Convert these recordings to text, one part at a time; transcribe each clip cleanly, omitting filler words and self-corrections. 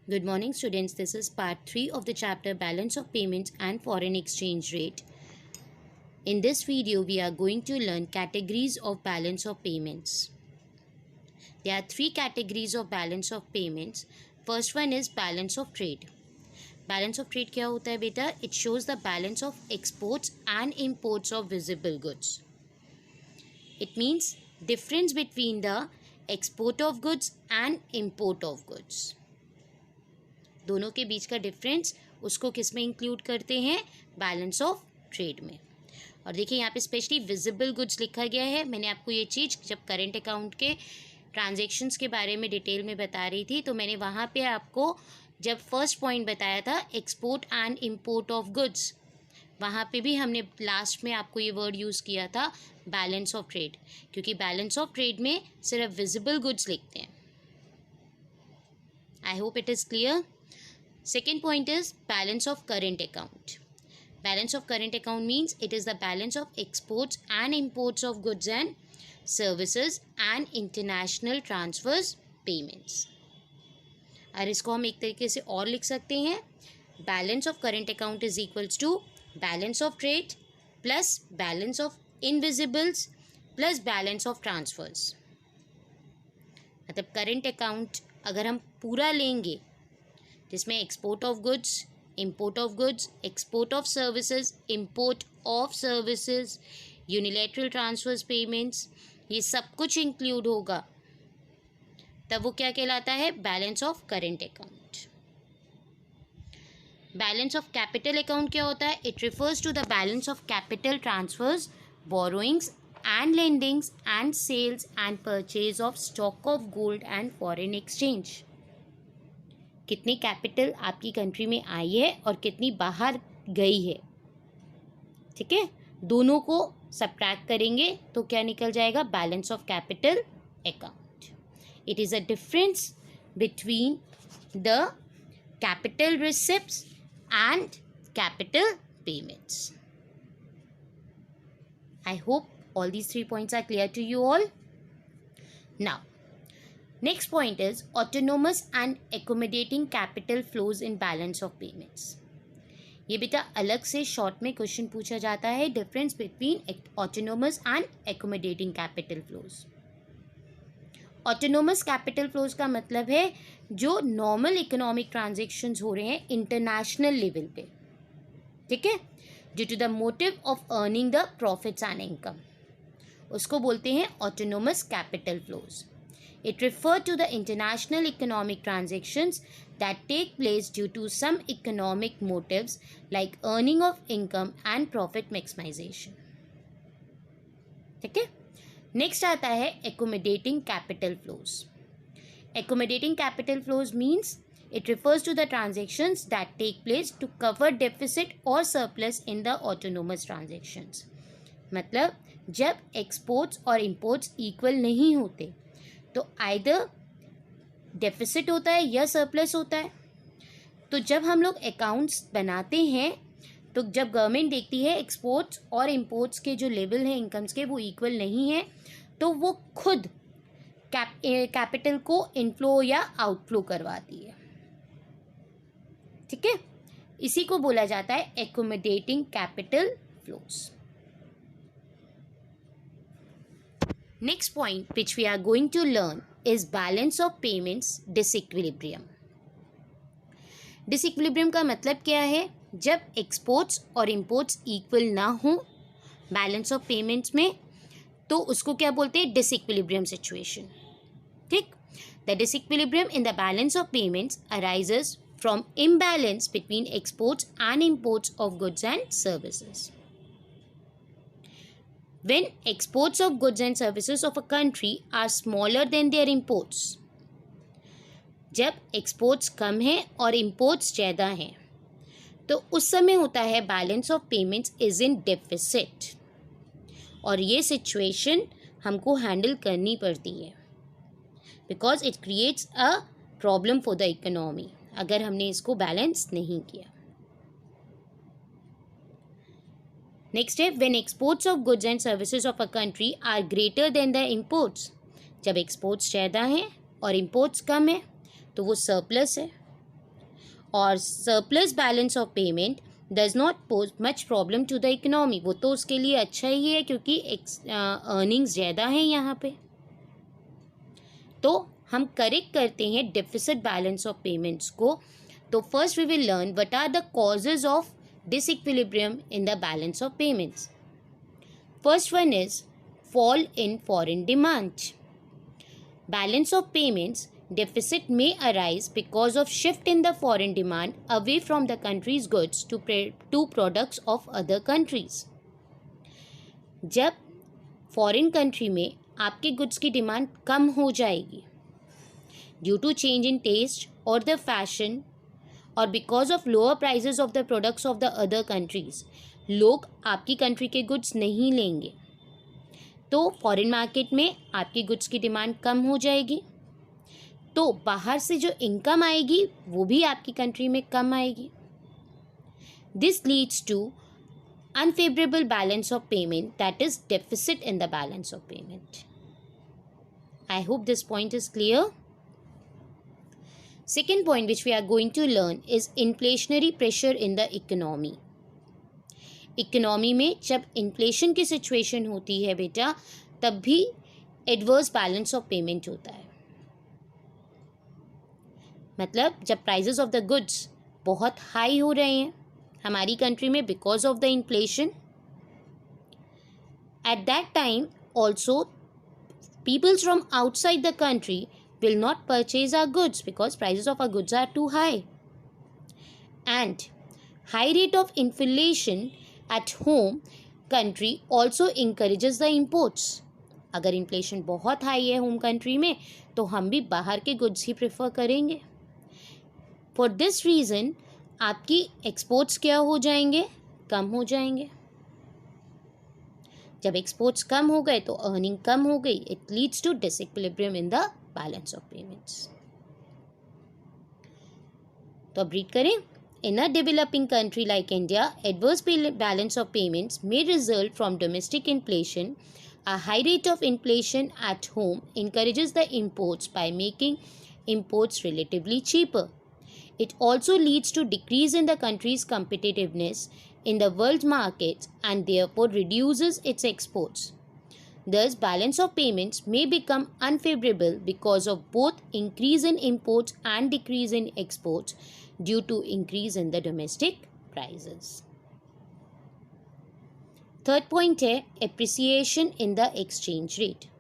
Good morning, students. This is part 3 of the chapter Balance of Payments and Foreign Exchange Rate. In this video, we are going to learn categories of balance of payments. There are 3 categories of balance of payments. First one is balance of trade. Balance of trade क्या होता है बेटा? It shows the balance of exports and imports of visible goods. It means difference between the export of goods and import of goods. दोनों के बीच का difference उसको किस में इंक्लूड करते हैं? बैलेंस ऑफ ट्रेड में. और देखिए यहाँ पे स्पेशली विजिबल गुड्स लिखा गया है. मैंने आपको ये चीज़ जब करंट अकाउंट के ट्रांजैक्शंस के बारे में डिटेल में बता रही थी तो मैंने वहाँ पे आपको जब फर्स्ट पॉइंट बताया था export and import of goods, वहाँ पे भी हमने लास्ट में आपको ये वर्ड यूज़ किया था बैलेंस ऑफ ट्रेड, क्योंकि बैलेंस ऑफ ट्रेड में सिर्फ विजिबल गुड्स लिखते हैं. I hope it is clear. Second point is balance of current account. Balance of current account means it is the balance of exports and imports of goods and services and international transfers payments. और इसको हम एक तरीके से और लिख सकते हैं, balance of current account is equals to balance of trade plus balance of invisibles plus balance of transfers. मतलब current account अगर हम पूरा लेंगे जिसमें export of goods, import of goods, export of services, import of services, unilateral transfers payments, ये सब कुछ include होगा, तब वो क्या कहलाता है? Balance of current account. Balance of capital account क्या होता है? It refers to the balance of capital transfers, borrowings and lendings and sales and purchase of stock of gold and foreign exchange. कितनी कैपिटल आपकी country में आई है और कितनी बाहर गई है, ठीक है? दोनों को सबट्रैक्ट करेंगे तो क्या निकल जाएगा? Balance of capital account. It is a difference between the capital receipts and capital payments. I hope all these 3 points are clear to you all. Now, next point is autonomous and accommodating capital flows in balance of payments. ये बेटा अलग से short में question पूछा जाता है, difference between autonomous and accommodating capital flows. Autonomous capital flows का मतलब है जो नॉर्मल इकोनॉमिक ट्रांजेक्शन्स हो रहे हैं इंटरनेशनल लेवल पे, ठीक है, due to the motive of earning the profits and income, उसको बोलते हैं autonomous capital flows. It refers to the international economic transactions that take place due to some economic motives like earning of income and profit maximization. ठीक है? Next आता है accommodating capital flows. Accommodating capital flows means it refers to the transactions that take place to cover deficit or surplus in the autonomous transactions. मतलब जब exports और imports equal नहीं होते तो आइदर डेफिसिट होता है या सरप्लस होता है. तो जब हम लोग अकाउंट्स बनाते हैं तो जब गवर्नमेंट देखती है एक्सपोर्ट्स और इंपोर्ट्स के जो लेवल हैं इनकम्स के वो इक्वल नहीं है तो वो खुद कैपिटल को इनफ्लो या आउटफ्लो करवाती है, ठीक है? इसी को बोला जाता है accommodating capital flows. Next point which we are going to learn is balance of payments disequilibrium. Disequilibrium का मतलब क्या है? जब एक्सपोर्ट्स और इम्पोर्ट्स इक्वल ना हो बैलेंस ऑफ पेमेंट्स में तो उसको क्या बोलते हैं? Disequilibrium situation. ठीक. The disequilibrium in the balance of payments arises from imbalance between exports and imports of goods and services. When exports of goods and services of a country are smaller than their imports, जब exports कम हैं और imports ज़्यादा हैं तो उस समय होता है balance of payments is in deficit. और ये सिचुएशन हमको हैंडल करनी पड़ती है because it creates a problem for the economy अगर हमने इसको बैलेंस नहीं किया. नेक्स्ट है when exports of goods and services of a country are greater than the imports. जब एक्सपोर्ट्स ज़्यादा हैं और इम्पोर्ट्स कम है तो वो सरप्लस है. और surplus balance of payment does not pose much problem to the economy. वो तो उसके लिए अच्छा ही है क्योंकि अर्निंग्स ज़्यादा हैं यहाँ पे। तो हम करेक्ट करते हैं डेफिसिट बैलेंस ऑफ पेमेंट्स को। तो first we will learn what are the causes of disequilibrium in the balance of payments. First one is fall in foreign demand. Balance of payments deficit may arise because of shift in the foreign demand away from the country's goods to products of other countries. जब foreign country में आपके goods की demand कम हो जाएगी due to change in taste और the fashion और because of lower prices of the products of the other countries, लोग आपकी कंट्री के गुड्स नहीं लेंगे, तो फॉरेन मार्केट में आपकी गुड्स की डिमांड कम हो जाएगी, तो बाहर से जो इनकम आएगी वो भी आपकी कंट्री में कम आएगी. This leads to unfavorable balance of payment, that is deficit in the balance of payment. I hope this point is clear. Second point which we are going to learn is inflationary pressure in the economy. Economy में जब inflation की situation होती है बेटा, तब भी adverse balance of payment होता है. मतलब जब प्राइजेस ऑफ द गुड्स बहुत हाई हो रहे हैं हमारी कंट्री में because of the inflation, at that time also peoples from outside the country will not purchase our goods because prices of our goods are too high. And high rate of inflation at home country also encourages the imports. अगर inflation बहुत high है home country में तो हम भी बाहर के goods ही prefer करेंगे. फॉर दिस रीज़न आपकी एक्सपोर्ट्स क्या हो जाएंगे, कम हो जाएंगे. जब एक्सपोर्ट्स कम हो गए तो अर्निंग कम हो गई. It leads to disequilibrium in the balance of payments. तो अब रीड करें. In a developing country like India, adverse balance of payments may result from domestic inflation. A high rate of inflation at home encourages the imports by making imports relatively cheaper. It also leads to decrease in the country's competitiveness in the world markets and therefore reduces its exports. Thus, balance of payments may become unfavorable because of both increase in imports and decrease in exports due to increase in the domestic prices. Third point है appreciation in the exchange rate.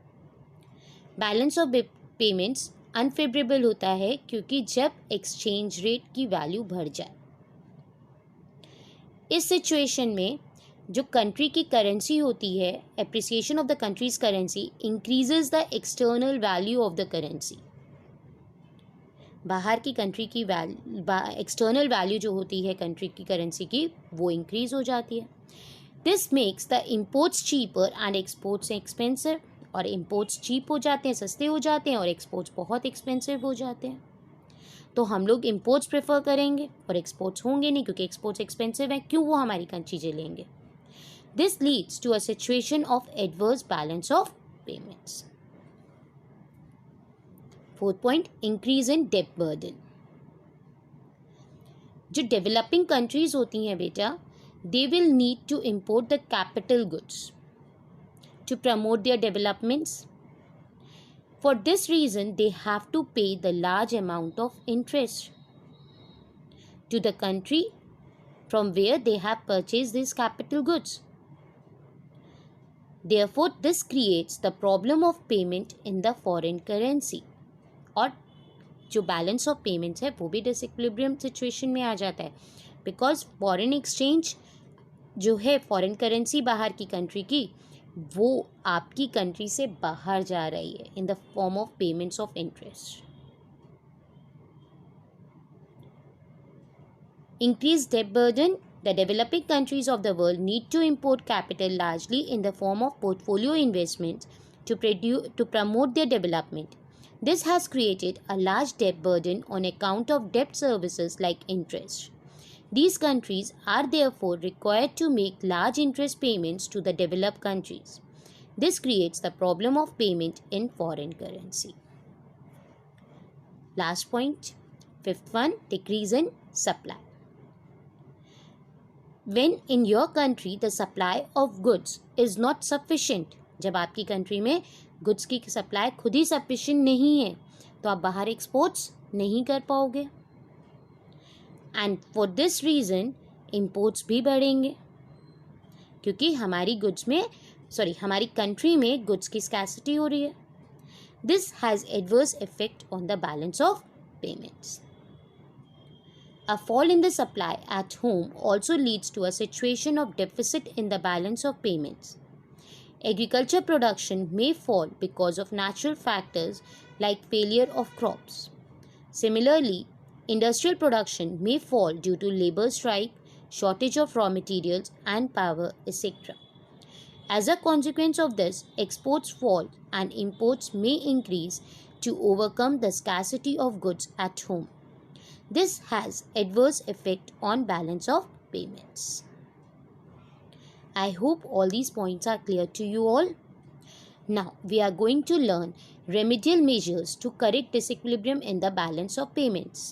Balance of payments unfavorable होता है क्योंकि जब exchange rate की value बढ़ जाए. इस situation में जो कंट्री की करेंसी होती है, appreciation of the countries currency increases the external value of the currency. बाहर की कंट्री की एक्सटर्नल वैल्यू जो होती है कंट्री की करेंसी की वो इंक्रीज हो जाती है. This makes the imports cheaper and exports expensive. और इम्पोर्ट्स चीप हो जाते हैं, सस्ते हो जाते हैं, और एक्सपोर्ट्स बहुत एक्सपेंसिव हो जाते हैं. तो हम लोग इम्पोर्ट्स प्रेफर करेंगे और एक्सपोर्ट्स होंगे नहीं क्योंकि एक्सपोर्ट्स एक्सपेंसिव है. क्यों वो हमारी चीज़ें लेंगे. This leads to a situation of adverse balance of payments. Fourth point, increase in debt burden. जो developing countries होती हैं बेटा, they will need to import the capital goods to promote their developments. For this reason, they have to pay the large amount of interest to the country from where they have purchased these capital goods. Therefore, this creates the problem of payment in the foreign currency. और जो balance of payments है वो भी disequilibrium situation में आ जाता है because foreign exchange जो है फॉरेन करेंसी बाहर की कंट्री की वो आपकी कंट्री से बाहर जा रही है in the form of payments of interest. Increase debt burden. The developing countries of the world need to import capital largely in the form of portfolio investments to promote their development. This has created a large debt burden on account of debt services like interest. These countries are therefore required to make large interest payments to the developed countries. This creates the problem of payment in foreign currency. Last point, Fifth one, decrease in supply. When in your country the supply of goods is not sufficient, जब आपकी country में goods की supply खुद ही sufficient नहीं है तो आप बाहर एक्सपोर्ट्स नहीं कर पाओगे, and for this reason imports भी बढ़ेंगे क्योंकि हमारी कंट्री में गुड्स की स्कैसिटी हो रही है. This has adverse effect on the balance of payments. A fall in the supply at home also leads to a situation of deficit in the balance of payments. Agriculture production may fall because of natural factors like failure of crops. Similarly, industrial production may fall due to labor strike, shortage of raw materials and power, etc. As a consequence of this, exports fall and imports may increase to overcome the scarcity of goods at home. This has adverse effect on balance of payments. I hope all these points are clear to you all. Now we are going to learn remedial measures to correct disequilibrium in the balance of payments.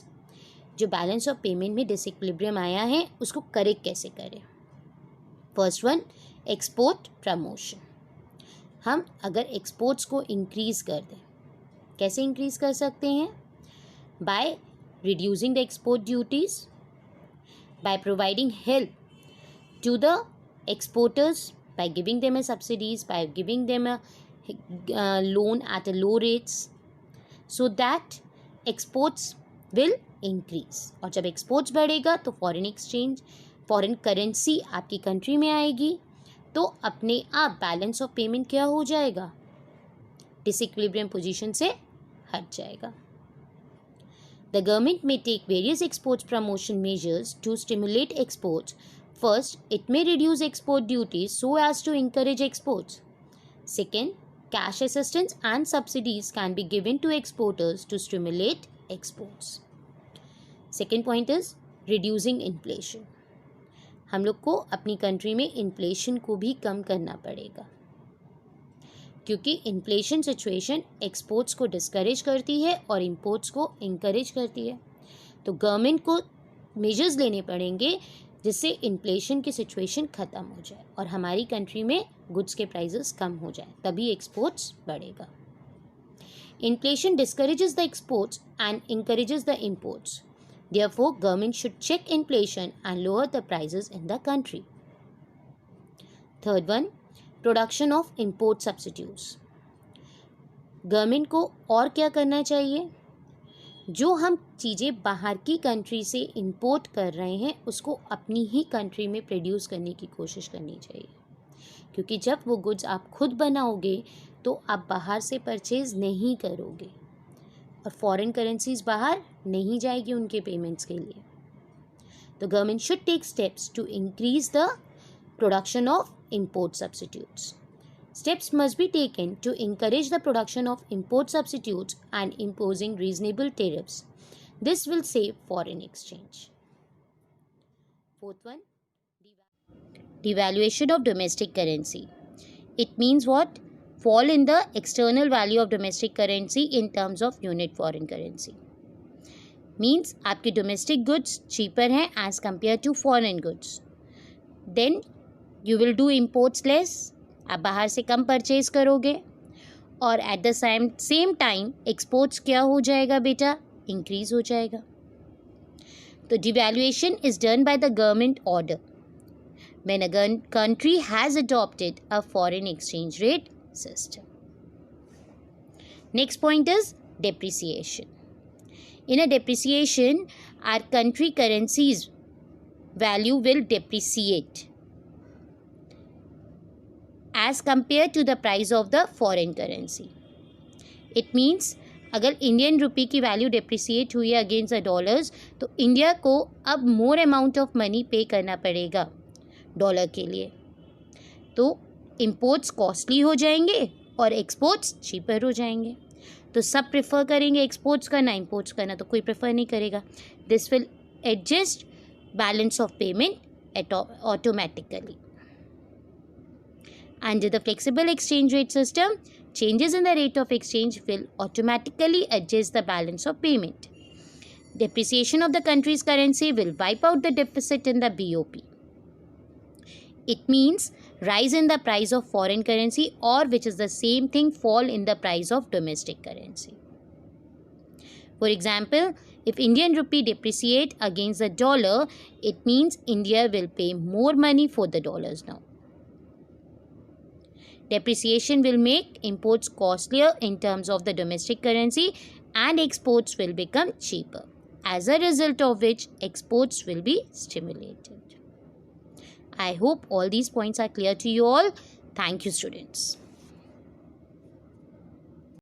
जो balance of payment में disequilibrium आया है उसको correct कैसे करें. First one, export promotion. हम अगर exports को increase कर दें, कैसे increase कर सकते हैं? By reducing the export duties, by providing help to the exporters, by giving them a subsidies, by giving them a loan at a low rates, so that exports will increase. और जब exports बढ़ेगा तो foreign currency आपकी country में आएगी तो अपने आप balance of payment क्या हो जाएगा? disequilibrium position से हट जाएगा. The government may take various exports promotion measures to stimulate exports. First, it may reduce export duties so as to encourage exports. Second, cash assistance and subsidies can be given to exporters to stimulate exports. Second point is reducing inflation. हम लोग को अपनी country में inflation को भी कम करना पड़ेगा क्योंकि इन्फ्लेशन सिचुएशन एक्सपोर्ट्स को डिस्करेज करती है और इंपोर्ट्स को इंकरेज करती है. तो गवर्नमेंट को मेजर्स लेने पड़ेंगे जिससे इन्फ्लेशन की सिचुएशन ख़त्म हो जाए और हमारी कंट्री में गुड्स के प्राइसेस कम हो जाए, तभी एक्सपोर्ट्स बढ़ेगा. Inflation discourages the exports and encourages the imports. Therefore government should check inflation and lower the prices in the country. Third one, production of import substitutes. Government को और क्या करना चाहिए? जो हम चीज़ें बाहर की कंट्री से इंपोर्ट कर रहे हैं उसको अपनी ही कंट्री में प्रोड्यूस करने की कोशिश करनी चाहिए क्योंकि जब वो गुड्स आप खुद बनाओगे तो आप बाहर से परचेज़ नहीं करोगे और फॉरेन करेंसीज बाहर नहीं जाएगी उनके पेमेंट्स के लिए. तो government should take steps to increase the production of import substitutes. Steps must be taken to encourage the production of import substitutes and imposing reasonable tariffs. This will save foreign exchange. Fourth one, devaluation of domestic currency. It means what? Fall in the external value of domestic currency in terms of unit foreign currency. Means आपके domestic goods cheaper हैं as compared to foreign goods. Then you will do imports less. आप बाहर से कम purchase करोगे और at the same time exports क्या हो जाएगा बेटा? इंक्रीज हो जाएगा. तो devaluation is done by the government order when a country has adopted a foreign exchange rate system. Next point is depreciation. In a depreciation our country currency's value will depreciate as compared to the price of the foreign currency. It means अगर Indian rupee की value depreciate हुई है against the dollars तो India को अब more amount of money पे करना पड़ेगा डॉलर के लिए. तो इंपोर्ट्स कॉस्टली हो जाएंगे और एक्सपोर्ट्स चीपर हो जाएंगे. तो सब प्रेफर करेंगे एक्सपोर्ट्स करना, इंपोर्ट्स करना तो कोई प्रेफर नहीं करेगा. This will adjust balance of payment automatically. Under the flexible exchange rate system, changes in the rate of exchange will automatically adjust the balance of payment. Depreciation of the country's currency will wipe out the deficit in the BOP. It means rise in the price of foreign currency, or which is the same thing, fall in the price of domestic currency. For example, if Indian rupee depreciate against the dollar, it means India will pay more money for the dollars now. Depreciation will make imports costlier in terms of the domestic currency, and exports will become cheaper, as a result of which exports will be stimulated. I hope all these points are clear to you all. Thank you, students.